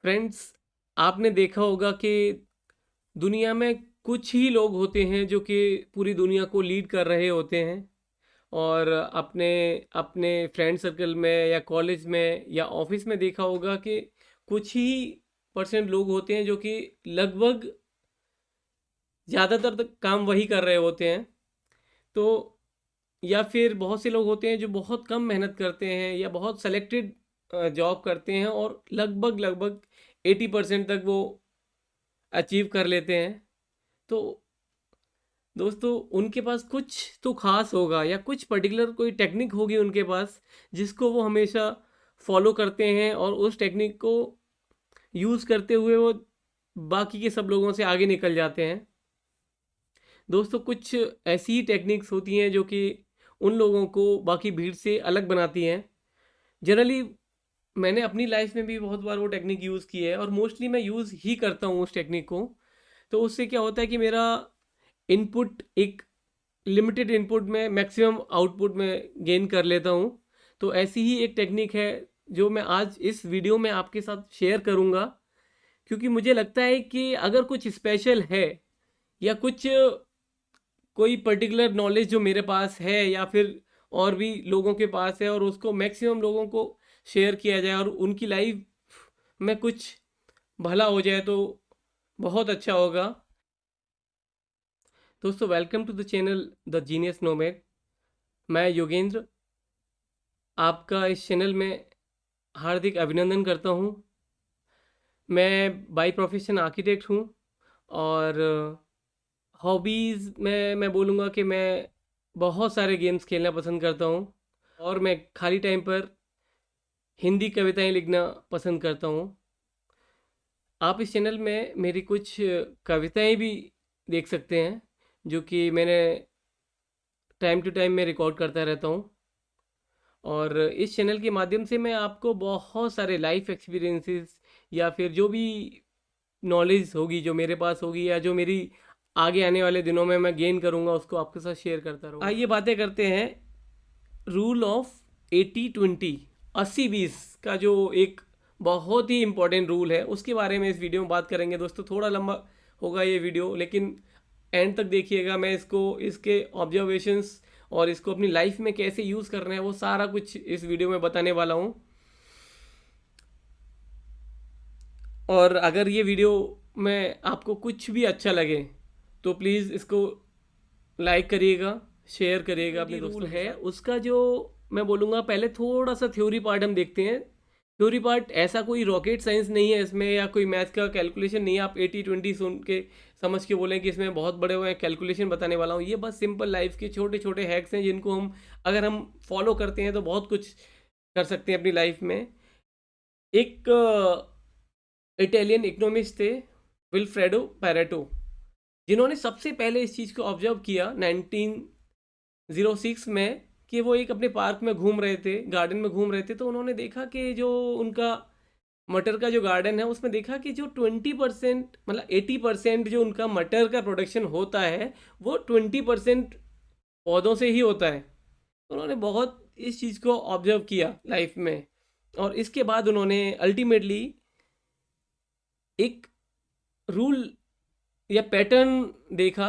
Friends, आपने देखा होगा कि दुनिया में कुछ ही लोग होते हैं जो कि पूरी दुनिया को लीड कर रहे होते हैं। और अपने अपने फ्रेंड सर्कल में या कॉलेज में या ऑफिस में देखा होगा कि कुछ ही परसेंट लोग होते हैं जो कि लगभग ज़्यादातर तक काम वही कर रहे होते हैं। तो या फिर बहुत से लोग होते हैं जो बहुत कम मेहनत करते हैं या बहुत सेलेक्टेड जॉब करते हैं और लगभग लगभग 80% तक वो अचीव कर लेते हैं। तो दोस्तों, उनके पास कुछ तो खास होगा या कुछ पर्टिकुलर कोई टेक्निक होगी उनके पास, जिसको वो हमेशा फॉलो करते हैं और उस टेक्निक को यूज़ करते हुए वो बाकी के सब लोगों से आगे निकल जाते हैं। दोस्तों, कुछ ऐसी ही टेक्निक्स होती हैं जो कि उन लोगों को बाकी भीड़ से अलग बनाती हैं। जनरली मैंने अपनी लाइफ में भी बहुत बार वो टेक्निक यूज़ की है और मोस्टली मैं यूज़ ही करता हूँ उस टेक्निक को। तो उससे क्या होता है कि मेरा इनपुट एक लिमिटेड इनपुट में मैक्सिमम आउटपुट में गेन कर लेता हूँ। तो ऐसी ही एक टेक्निक है जो मैं आज इस वीडियो में आपके साथ शेयर करूँगा, क्योंकि मुझे लगता है कि अगर कुछ स्पेशल है या कुछ कोई पर्टिकुलर नॉलेज जो मेरे पास है या फिर और भी लोगों के पास है और उसको मैक्सिमम लोगों को शेयर किया जाए और उनकी लाइफ में कुछ भला हो जाए तो बहुत अच्छा होगा। दोस्तों, welcome to the channel the genius nomad. मैं योगेंद्र आपका इस चैनल में हार्दिक अभिनंदन करता हूँ। मैं बाय प्रोफेशन आर्किटेक्ट हूँ और हॉबीज़ में मैं बोलूँगा कि मैं बहुत सारे गेम्स खेलना पसंद करता हूँ और मैं खाली टाइम पर हिंदी कविताएं लिखना पसंद करता हूँ। आप इस चैनल में मेरी कुछ कविताएं भी देख सकते हैं जो कि मैंने टाइम टू टाइम में रिकॉर्ड करता रहता हूँ। और इस चैनल के माध्यम से मैं आपको बहुत सारे लाइफ एक्सपीरियंसेस या फिर जो भी नॉलेज होगी जो मेरे पास होगी या जो मेरी आगे आने वाले दिनों में मैं गेन करूँगा उसको आपके साथ शेयर करता रहूँगा। आइए बातें करते हैं रूल ऑफ 80-20, 80-20 का जो एक बहुत ही इम्पोर्टेंट रूल है उसके बारे में इस वीडियो में बात करेंगे। दोस्तों, थोड़ा लंबा होगा ये वीडियो, लेकिन एंड तक देखिएगा। मैं इसको इसके ऑब्जर्वेशंस और इसको अपनी लाइफ में कैसे यूज़ करना है वो सारा कुछ इस वीडियो में बताने वाला हूँ। और अगर ये वीडियो में आपको कुछ भी अच्छा लगे तो प्लीज़ इसको लाइक करिएगा, शेयर करिएगा अपने दोस्तों है उसका। जो मैं बोलूँगा, पहले थोड़ा सा थ्योरी पार्ट हम देखते हैं। थ्योरी पार्ट ऐसा कोई रॉकेट साइंस नहीं है इसमें या कोई मैथ का कैलकुलेशन नहीं है। आप 80-20 सुन के समझ के बोलें कि इसमें बहुत बड़े हुए कैलकुलेशन बताने वाला हूँ। ये बस सिंपल लाइफ के छोटे छोटे हैक्स हैं जिनको हम अगर हम फॉलो करते हैं तो बहुत कुछ कर सकते हैं अपनी लाइफ में। एक इटालियन इकोनॉमिस्ट थे, विल्फ्रेडो पैरेटो, जिन्होंने सबसे पहले इस चीज़ को ऑब्जर्व किया 1906 में कि वो एक अपने पार्क में घूम रहे थे, गार्डन में घूम रहे थे। तो उन्होंने देखा कि जो उनका मटर का जो गार्डन है उसमें देखा कि जो 20% मतलब 80% जो उनका मटर का प्रोडक्शन होता है वो 20% पौधों से ही होता है। तो उन्होंने बहुत इस चीज़ को ऑब्जर्व किया लाइफ में और इसके बाद उन्होंने अल्टीमेटली एक रूल या पैटर्न देखा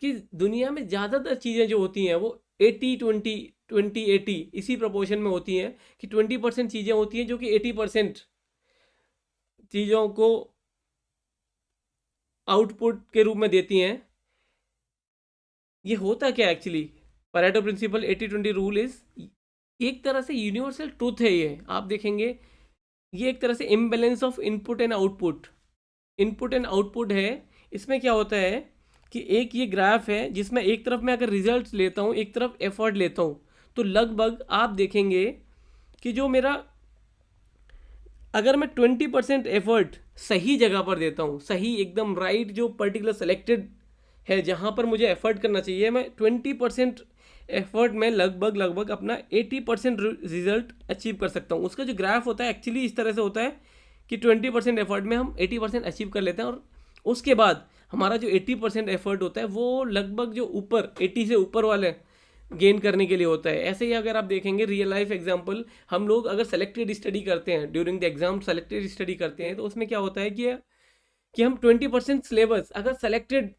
कि दुनिया में ज़्यादातर चीज़ें जो होती हैं वो 80-20, 20-80 इसी प्रोपोर्शन में होती हैं कि 20% चीज़ें होती हैं जो कि 80% चीज़ों को आउटपुट के रूप में देती हैं। ये होता क्या actually? Pareto principle 80-20 rule is एक तरह से यूनिवर्सल ट्रूथ है। ये आप देखेंगे, ये एक तरह से imbalance of input and output, input and output है। इसमें क्या होता है कि एक ये ग्राफ है जिसमें एक तरफ मैं अगर रिजल्ट लेता हूँ एक तरफ एफर्ट लेता हूँ तो लगभग आप देखेंगे कि जो मेरा अगर मैं 20% एफर्ट सही जगह पर देता हूँ, सही एकदम राइट जो पर्टिकुलर सेलेक्टेड है जहाँ पर मुझे एफर्ट करना चाहिए, मैं 20% एफर्ट में लगभग लगभग अपना 80% रिजल्ट अचीव कर सकता हूँ। उसका जो ग्राफ होता है एक्चुअली इस तरह से होता है कि 20% एफर्ट में हम 80% अचीव कर लेते हैं और उसके बाद हमारा जो 80% एफर्ट होता है वो लगभग जो ऊपर 80 से ऊपर वाले गेन करने के लिए होता है। ऐसे ही अगर आप देखेंगे रियल लाइफ एग्जांपल, हम लोग अगर सेलेक्टेड स्टडी करते हैं during the exam, selected study करते हैं, तो उसमें क्या होता है कि हम 20% सिलेबस अगर सेलेक्टेड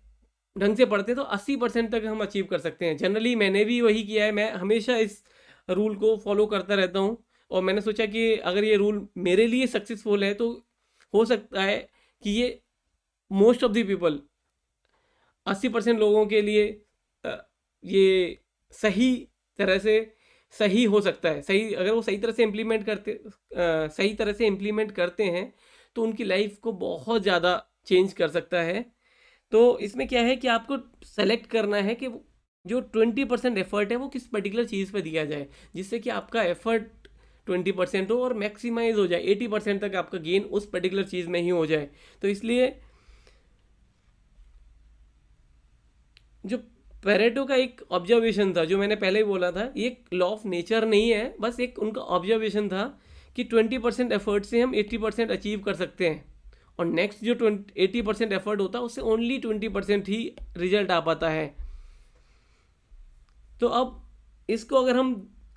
ढंग से पढ़ते हैं तो 80% तक हम अचीव कर सकते हैं। जनरली मैंने भी वही किया है, मैं हमेशा इस रूल को फॉलो करता रहता हूँ, और मैंने सोचा कि अगर ये रूल मेरे लिए सक्सेसफुल है तो हो सकता है कि ये मोस्ट ऑफ द पीपल 80% लोगों के लिए ये सही तरह से सही हो सकता है। सही अगर वो सही तरह से सही तरह से इम्प्लीमेंट करते हैं तो उनकी लाइफ को बहुत ज़्यादा चेंज कर सकता है। तो इसमें क्या है कि आपको सेलेक्ट करना है कि जो 20% एफर्ट है वो किस पर्टिकुलर चीज़ पे दिया जाए, जिससे कि आपका एफर्ट 20% हो और मैक्सिमाइज हो जाए, 80% तक आपका गेन उस पर्टिकुलर चीज़ में ही हो जाए। तो इसलिए जो पेरेटो का एक ऑब्जर्वेशन था, जो मैंने पहले ही बोला था, ये एक लॉ ऑफ नेचर नहीं है, बस एक उनका ऑब्जर्वेशन था कि 20% एफर्ट से हम 80% अचीव कर सकते हैं, और नेक्स्ट जो 80% एफर्ट होता है उससे ओनली 20% ही रिजल्ट आ पाता है। तो अब इसको अगर हम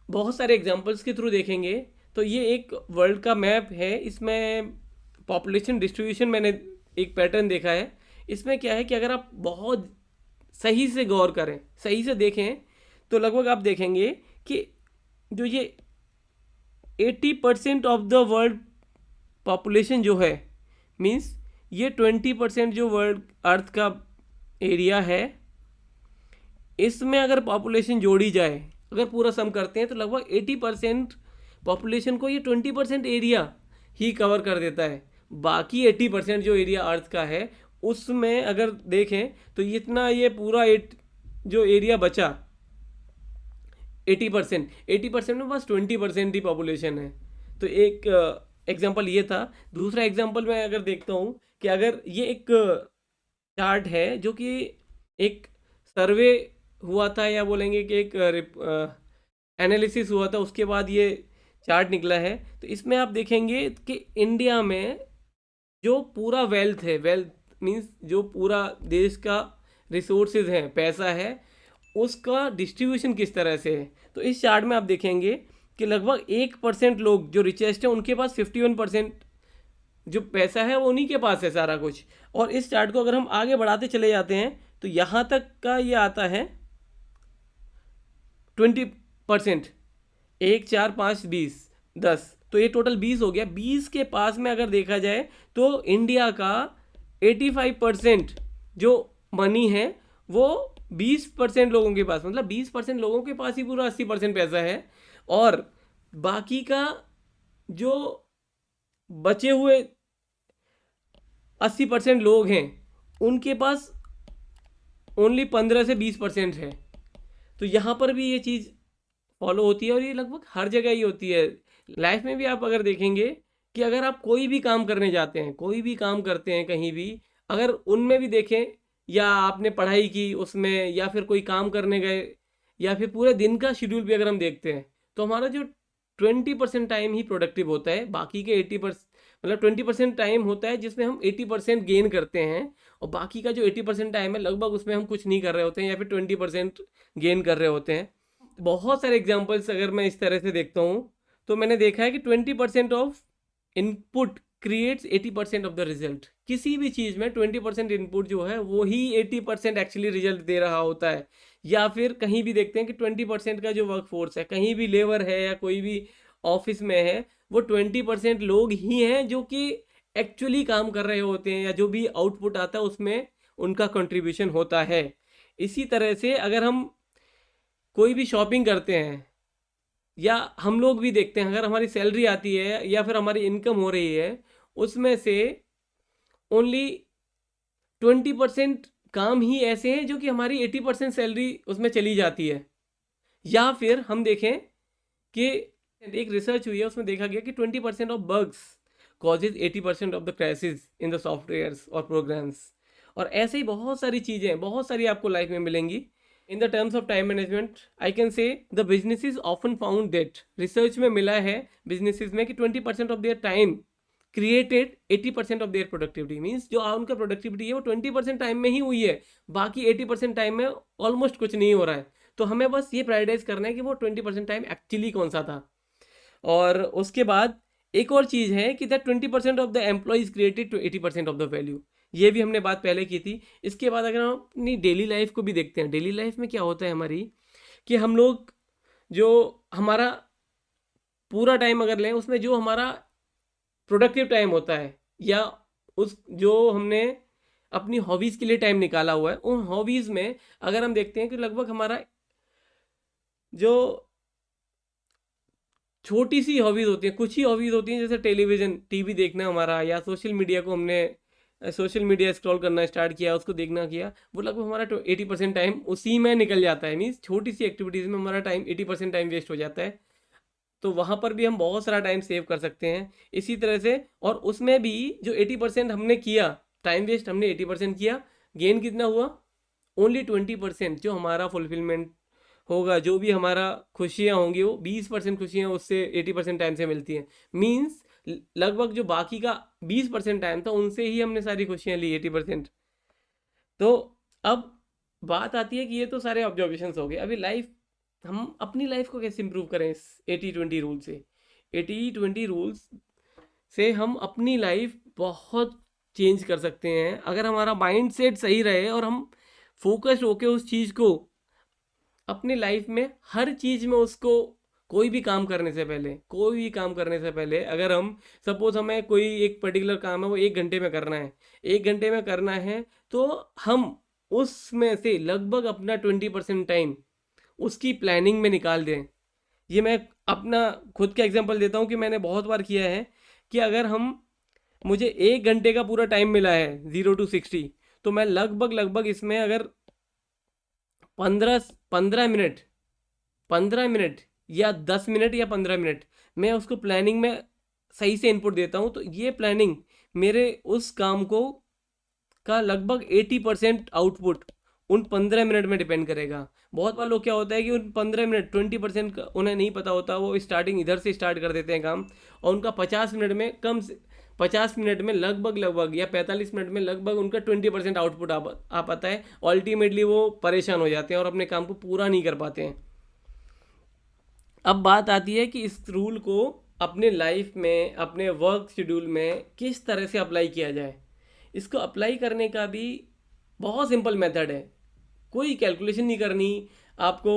बहुत सारे एग्जांपल्स के थ्रू देखेंगे तो ये एक वर्ल्ड का मैप है, इसमें पॉपुलेशन डिस्ट्रीब्यूशन मैंने एक पैटर्न देखा है। इसमें क्या है कि अगर आप बहुत सही से गौर करें, सही से देखें, तो लगभग आप देखेंगे कि जो ये 80% ऑफ द वर्ल्ड पॉपुलेशन जो है, मीन्स ये 20% जो वर्ल्ड अर्थ का एरिया है, इसमें अगर पॉपुलेशन जोड़ी जाए, अगर पूरा सम करते हैं तो लगभग 80% पॉपुलेशन को ये 20% एरिया ही कवर कर देता है। बाकी 80% जो एरिया अर्थ का है उसमें अगर देखें तो इतना ये पूरा जो एरिया बचा 80% में बस 20% ही पॉपुलेशन है। तो एक एग्जांपल ये था। दूसरा एग्जांपल मैं अगर देखता हूँ कि अगर ये एक चार्ट है जो कि एक सर्वे हुआ था, या बोलेंगे कि एक एनालिसिस हुआ था, उसके बाद ये चार्ट निकला है। तो इसमें आप देखेंगे कि इंडिया में जो पूरा वेल्थ है, वेल्थ मीन्स जो पूरा देश का रिसोर्सेज है, पैसा है, उसका डिस्ट्रीब्यूशन किस तरह से है। तो इस चार्ट में आप देखेंगे कि लगभग 1% लोग जो रिचेस्ट हैं उनके पास 51% जो पैसा है वो उन्हीं के पास है सारा कुछ। और इस चार्ट को अगर हम आगे बढ़ाते चले जाते हैं तो यहाँ तक का ये आता है 20%, 1 4 5 20 10, तो ये टोटल 20 हो गया। 20 के पास में अगर देखा जाए तो इंडिया का 85% जो मनी है वो 20% लोगों के पास, मतलब 20% लोगों के पास ही पूरा 80% पैसा है, और बाकी का जो बचे हुए 80% लोग हैं उनके पास ओनली 15 से 20% है। तो यहाँ पर भी ये चीज़ फॉलो होती है, और ये लगभग हर जगह ही होती है। लाइफ में भी आप अगर देखेंगे कि अगर आप कोई भी काम करने जाते हैं, कोई भी काम करते हैं कहीं भी, अगर उनमें भी देखें, या आपने पढ़ाई की उसमें, या फिर कोई काम करने गए, या फिर पूरे दिन का शेड्यूल भी अगर हम देखते हैं, तो हमारा जो 20% टाइम ही प्रोडक्टिव होता है, बाकी के 80% मतलब 20% टाइम होता है जिसमें हम 80% गेन करते हैं, और बाकी का जो 80% टाइम है लगभग उसमें हम कुछ नहीं कर रहे होते हैं, या फिर 20% गेन कर रहे होते हैं। बहुत सारे एग्जाम्पल्स अगर मैं इस तरह से देखता हूँ तो मैंने देखा है कि 20% of input creates 80% of the result. किसी भी चीज़ में 20% इनपुट जो है वो ही 80% एक्चुअली रिजल्ट दे रहा होता है। या फिर कहीं भी देखते हैं कि 20% का जो वर्क फोर्स है, कहीं भी लेबर है या कोई भी ऑफिस में है, वो 20% लोग ही हैं जो कि एक्चुअली काम कर रहे होते हैं, या जो भी आउटपुट आता है उसमें उनका कंट्रीब्यूशन होता है। इसी तरह से अगर हम कोई भी शॉपिंग करते हैं, या हम लोग भी देखते हैं, अगर हमारी सैलरी आती है या फिर हमारी इनकम हो रही है, उसमें से ओनली 20% काम ही ऐसे हैं जो कि हमारी 80% सैलरी उसमें चली जाती है। या फिर हम देखें कि एक रिसर्च हुई है, उसमें देखा गया कि 20% of bugs causes 80% of the crashes in the softwares और प्रोग्राम्स। और ऐसे ही बहुत सारी चीज़ें, बहुत सारी आपको लाइफ में मिलेंगी। In the terms of time management I can say the businesses often found that, research में मिला है बिजनेसेस में कि 20% of their time created 80% of their productivity. Means जो उनका प्रोडक्टिविटी है वो 20% टाइम में ही हुई है, बाकी 80% टाइम में ऑलमोस्ट कुछ नहीं हो रहा है। तो हमें बस ये प्रायोरिटाइज करना है कि वो 20% टाइम एक्चुअली कौन सा था। और उसके बाद एक और चीज़ है कि that 20% of the employees created to 80% of the value. ये भी हमने बात पहले की थी। इसके बाद अगर हम अपनी डेली लाइफ को भी देखते हैं, डेली लाइफ में क्या होता है हमारी, कि हम लोग जो हमारा पूरा टाइम अगर लें, उसमें जो हमारा प्रोडक्टिव टाइम होता है, या उस जो हमने अपनी हॉबीज़ के लिए टाइम निकाला हुआ है, उन हॉबीज़ में अगर हम देखते हैं कि लगभग हमारा जो छोटी सी हॉबीज़ होती हैं, कुछ ही हॉबीज़ होती हैं, जैसे टेलीविज़न टीवी देखना हमारा, या सोशल मीडिया को हमने सोशल मीडिया स्क्रॉल करना स्टार्ट किया, उसको देखना किया, वो लगभग हमारा 80% टाइम उसी में निकल जाता है। मीन्स छोटी सी एक्टिविटीज़ में हमारा टाइम 80% टाइम वेस्ट हो जाता है। तो वहाँ पर भी हम बहुत सारा टाइम सेव कर सकते हैं इसी तरह से। और उसमें भी जो 80% हमने किया टाइम वेस्ट, हमने 80% किया, गेन कितना हुआ? ओनली 20%। जो हमारा फुलफिलमेंट होगा, जो भी हमारा खुशियाँ होंगी, वो 20% खुशियाँ उससे 80% टाइम से मिलती हैं। मीन्स लगभग जो बाकी का 20% टाइम था, उनसे ही हमने सारी खुशियाँ ली 80%। तो अब बात आती है कि ये तो सारे ऑब्जर्वेशंस हो गए, अभी लाइफ, हम अपनी लाइफ को कैसे इंप्रूव करें इस 80-20 रूल से। 80-20 रूल्स से हम अपनी लाइफ बहुत चेंज कर सकते हैं, अगर हमारा माइंड सेट सही रहे और हम फोकस्ड होके उस चीज़ को अपनी लाइफ में, हर चीज़ में उसको, कोई भी काम करने से पहले अगर हम सपोज हमें कोई एक पर्टिकुलर काम है, वो 1 घंटे में करना है, 1 घंटे में करना है, तो हम उसमें से लगभग अपना 20% टाइम उसकी प्लानिंग में निकाल दें। ये मैं अपना खुद का एग्जांपल देता हूँ कि मैंने बहुत बार किया है कि अगर हम, मुझे 1 घंटे का पूरा टाइम मिला है 0 to 60, तो मैं लगभग इसमें अगर 15 मिनट 15 मिनट या 10 मिनट या 15 मिनट मैं उसको प्लानिंग में सही से इनपुट देता हूँ, तो ये प्लानिंग मेरे उस काम को का लगभग 80% आउटपुट उन 15 मिनट में डिपेंड करेगा। बहुत बार लोग क्या होता है कि उन 15 मिनट 20% उन्हें नहीं पता होता, वो स्टार्टिंग इधर से स्टार्ट कर देते हैं काम, और उनका 50 मिनट में 50 मिनट में लगभग या 45 मिनट में लगभग उनका 20% आउटपुट आ पाता है। अल्टीमेटली वो परेशान हो जाते हैं और अपने काम को पूरा नहीं कर पाते हैं। अब बात आती है कि इस रूल को अपने लाइफ में, अपने वर्क शेड्यूल में किस तरह से अप्लाई किया जाए। इसको अप्लाई करने का भी बहुत सिंपल मेथड है, कोई कैलकुलेशन नहीं करनी आपको,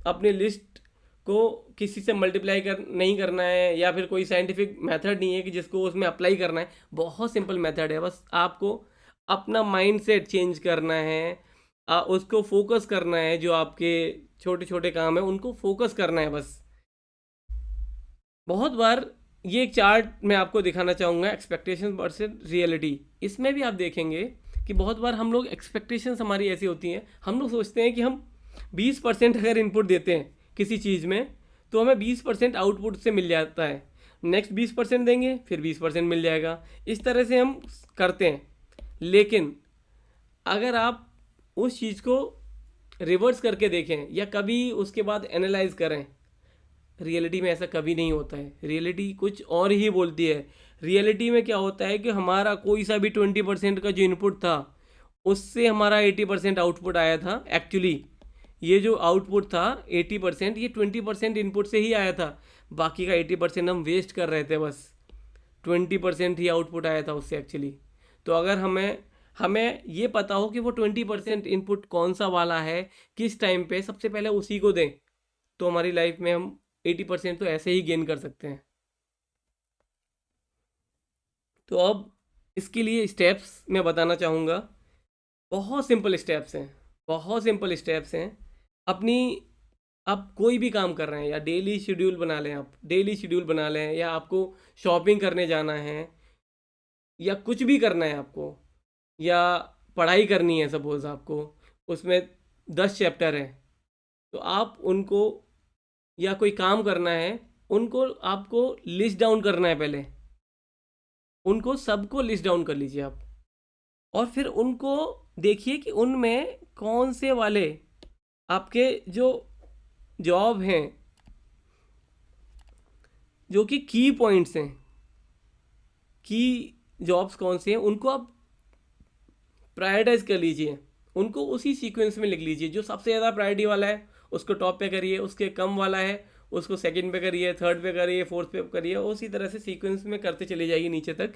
अपने लिस्ट को किसी से मल्टीप्लाई नहीं करना है, या फिर कोई साइंटिफिक मेथड नहीं है कि जिसको उसमें अप्लाई करना है। बहुत सिंपल मेथड है, बस आपको अपना माइंडसेट चेंज करना है, उसको फोकस करना है, जो आपके छोटे छोटे काम है उनको फोकस करना है बस। बहुत बार ये एक चार्ट मैं आपको दिखाना चाहूँगा, एक्सपेक्टेशन वर्सेस रियलिटी। इसमें भी आप देखेंगे कि बहुत बार हम लोग, एक्सपेक्टेशंस हमारी ऐसी होती हैं, हम लोग सोचते हैं कि हम 20% अगर इनपुट देते हैं किसी चीज़ में, तो हमें 20% आउटपुट से मिल जाता है, नेक्स्ट 20% देंगे फिर 20% मिल जाएगा, इस तरह से हम करते हैं। लेकिन अगर आप उस चीज़ को रिवर्स करके देखें या कभी उसके बाद एनालाइज करें, रियलिटी में ऐसा कभी नहीं होता है। रियलिटी कुछ और ही बोलती है। रियलिटी में क्या होता है कि हमारा कोई सा भी 20% का जो इनपुट था, उससे हमारा 80% आउटपुट आया था। एक्चुअली ये जो आउटपुट था 80%, ये 20% इनपुट से ही आया था, बाकी का 80% हम वेस्ट कर रहे थे, बस 20% ही आउटपुट आया था उससे एक्चुअली। तो अगर हमें हमें ये पता हो कि वो 20% इनपुट कौन सा वाला है, किस टाइम पे, सबसे पहले उसी को दें, तो हमारी लाइफ में हम 80% तो ऐसे ही गेन कर सकते हैं। तो अब इसके लिए स्टेप्स मैं बताना चाहूँगा। बहुत सिंपल स्टेप्स हैं, बहुत सिंपल स्टेप्स हैं। अपनी, आप कोई भी काम कर रहे हैं, या डेली शेड्यूल बना लें, आप डेली शेड्यूल बना लें, या आपको शॉपिंग करने जाना है, या कुछ भी करना है आपको, या पढ़ाई करनी है, सपोज़ आपको उसमें 10 चैप्टर हैं, तो आप उनको, या कोई काम करना है, उनको आपको लिस्ट डाउन करना है पहले, उनको सबको लिस्ट डाउन कर लीजिए आप, और फिर उनको देखिए कि उनमें कौन से वाले आपके जो जॉब हैं, जो कि की पॉइंट्स हैं, की जॉब्स कौन से हैं, उनको आप प्रायोरिटाइज कर लीजिए, उनको उसी सीक्वेंस में लिख लीजिए। जो सबसे ज़्यादा प्रायोरिटी वाला है उसको टॉप पे करिए, उसके कम वाला है उसको सेकंड पे करिए, थर्ड पे करिए, फोर्थ पे करिए, उसी तरह से सीक्वेंस में करते चले जाइए नीचे तक।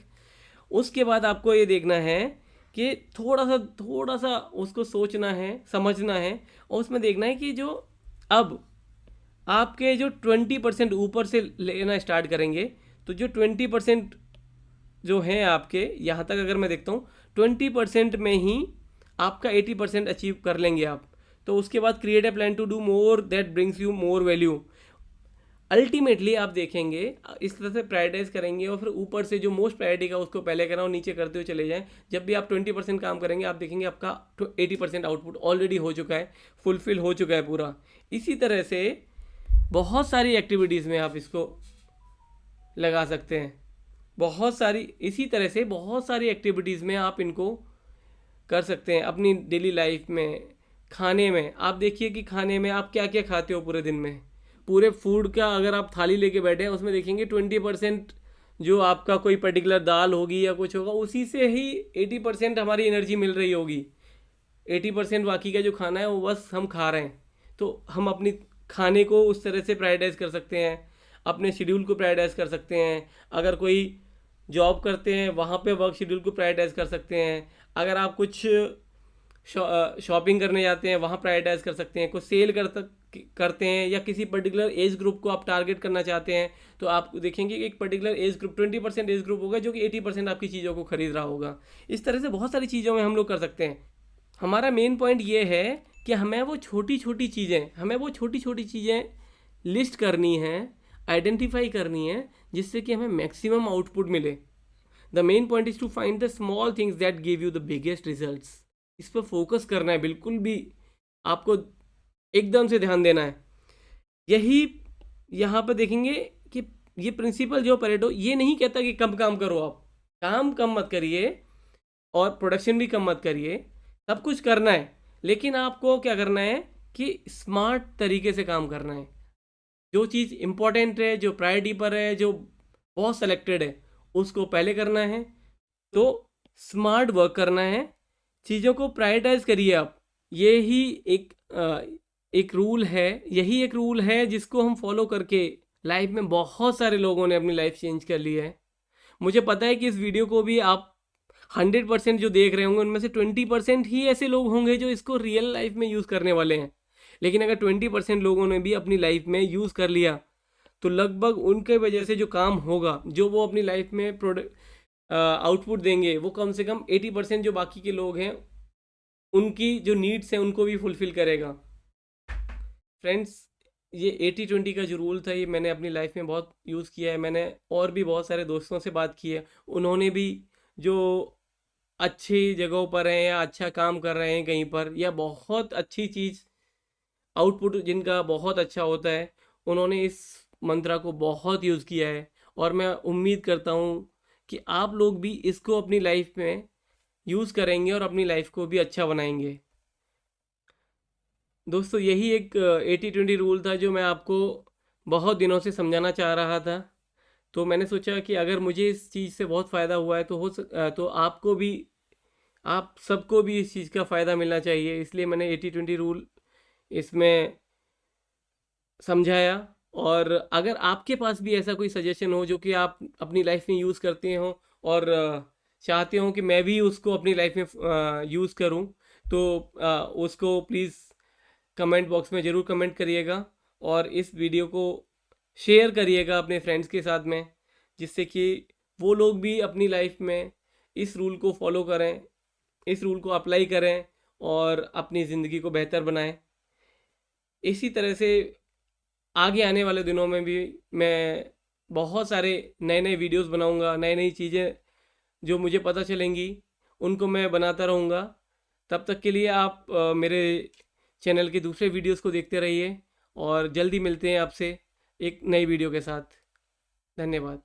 उसके बाद आपको ये देखना है कि थोड़ा सा उसको सोचना है, समझना है, और उसमें देखना है कि जो अब आपके जो 20% ऊपर से लेना स्टार्ट करेंगे, तो जो 20% जो हैं आपके यहाँ तक अगर मैं देखता हूँ 20% में ही आपका 80% अचीव कर लेंगे आप। तो उसके बाद create a plan to do more that brings you more value. Ultimately आप देखेंगे इस तरह से प्रायोरिटाइज करेंगे और फिर ऊपर से जो मोस्ट प्रायोरिटी का उसको पहले कराओ, नीचे करते हुए चले जाएं। जब भी आप 20% काम करेंगे आप देखेंगे आपका 80% आउटपुट ऑलरेडी हो चुका है, फुलफिल हो चुका है पूरा। इसी तरह से बहुत सारी एक्टिविटीज़ में आप इसको लगा सकते हैं। इसी तरह से बहुत सारी एक्टिविटीज़ में आप इनको कर सकते हैं अपनी डेली लाइफ में। खाने में आप देखिए कि खाने में आप क्या क्या खाते हो पूरे दिन में। पूरे फूड का अगर आप थाली लेके बैठे हैं उसमें देखेंगे 20% जो आपका कोई पर्टिकुलर दाल होगी या कुछ होगा, उसी से ही 80% हमारी एनर्जी मिल रही होगी। 80% बाकी का जो खाना है वो बस हम खा रहे हैं। तो हम अपनी खाने को उस तरह से प्रायोरिटाइज कर सकते हैं, अपने शेड्यूल को प्रायोरिटाइज कर सकते हैं। अगर कोई जॉब करते हैं वहाँ पे वर्क शेड्यूल को प्रायोरिटाइज कर सकते हैं। अगर आप कुछ शॉपिंग करने जाते हैं वहाँ प्रायोरिटाइज कर सकते हैं। कुछ सेल करते हैं या किसी पर्टिकुलर एज ग्रुप को आप टारगेट करना चाहते हैं, तो आप देखेंगे कि एक particular age group 20% age group होगा जो कि 80% आपकी चीज़ों को खरीद रहा होगा। इस तरह से बहुत सारी चीज़ों में हम लोग कर सकते हैं। हमारा मेन पॉइंट ये है कि हमें वो छोटी छोटी चीज़ें लिस्ट करनी है, आइडेंटिफाई करनी है, जिससे कि हमें मैक्सिमम आउटपुट मिले। The main point is to find the small things that give you the biggest results. इस पर फोकस करना है, बिल्कुल भी आपको एकदम से ध्यान देना है। यही यहाँ पर देखेंगे कि ये प्रिंसिपल जो परेटो ये नहीं कहता कि कम काम करो, आप काम कम मत करिए और प्रोडक्शन भी कम मत करिए, सब कुछ करना है, लेकिन आपको क्या करना है कि स्मार्ट तरीके से काम करना है। जो चीज़ इम्पोर्टेंट है, जो प्रायोरिटी पर है, जो बहुत सेलेक्टेड है, उसको पहले करना है। तो स्मार्ट वर्क करना है, चीज़ों को प्रायोरिटाइज करिए आप। यही एक रूल है, यही एक रूल है जिसको हम फॉलो करके लाइफ में बहुत सारे लोगों ने अपनी लाइफ चेंज कर ली है। मुझे पता है कि इस वीडियो को भी आप 100% जो देख रहे होंगे उनमें से 20% ही ऐसे लोग होंगे जो इसको रियल लाइफ में यूज़ करने वाले हैं। लेकिन अगर 20% लोगों ने भी अपनी लाइफ में यूज़ कर लिया तो लगभग उनके वजह से जो काम होगा, जो वो अपनी लाइफ में आउटपुट देंगे, वो कम से कम 80% जो बाकी के लोग हैं उनकी जो नीड्स हैं उनको भी फुलफ़िल करेगा। फ्रेंड्स, ये 80-20 का जो रूल था ये मैंने अपनी लाइफ में बहुत यूज़ किया है। मैंने और भी बहुत सारे दोस्तों से बात की है, उन्होंने भी जो अच्छी जगहों पर हैं या अच्छा काम कर रहे हैं कहीं पर, या बहुत अच्छी चीज़ आउटपुट जिनका बहुत अच्छा होता है, उन्होंने इस मंत्रा को बहुत यूज़ किया है। और मैं उम्मीद करता हूँ कि आप लोग भी इसको अपनी लाइफ में यूज़ करेंगे और अपनी लाइफ को भी अच्छा बनाएंगे। दोस्तों, यही एक 80-20 रूल था जो मैं आपको बहुत दिनों से समझाना चाह रहा था। तो मैंने सोचा कि अगर मुझे इस चीज़ से बहुत फ़ायदा हुआ है तो आपको भी, आप सबको भी इस चीज़ का फ़ायदा मिलना चाहिए। इसलिए मैंने 80-20 रूल इसमें समझाया। और अगर आपके पास भी ऐसा कोई सजेशन हो जो कि आप अपनी लाइफ में यूज़ करते हो और चाहते हो कि मैं भी उसको अपनी लाइफ में यूज़ करूं, तो उसको प्लीज़ कमेंट बॉक्स में ज़रूर कमेंट करिएगा और इस वीडियो को शेयर करिएगा अपने फ्रेंड्स के साथ में, जिससे कि वो लोग भी अपनी लाइफ में इस रूल को फॉलो करें, इस रूल को अप्लाई करें और अपनी ज़िंदगी को बेहतर बनाएं। इसी तरह से आगे आने वाले दिनों में भी मैं बहुत सारे नए नए वीडियोस बनाऊंगा, नई नई चीज़ें जो मुझे पता चलेंगी उनको मैं बनाता रहूँगा। तब तक के लिए आप मेरे चैनल के दूसरे वीडियोस को देखते रहिए और जल्दी मिलते हैं आपसे एक नई वीडियो के साथ। धन्यवाद।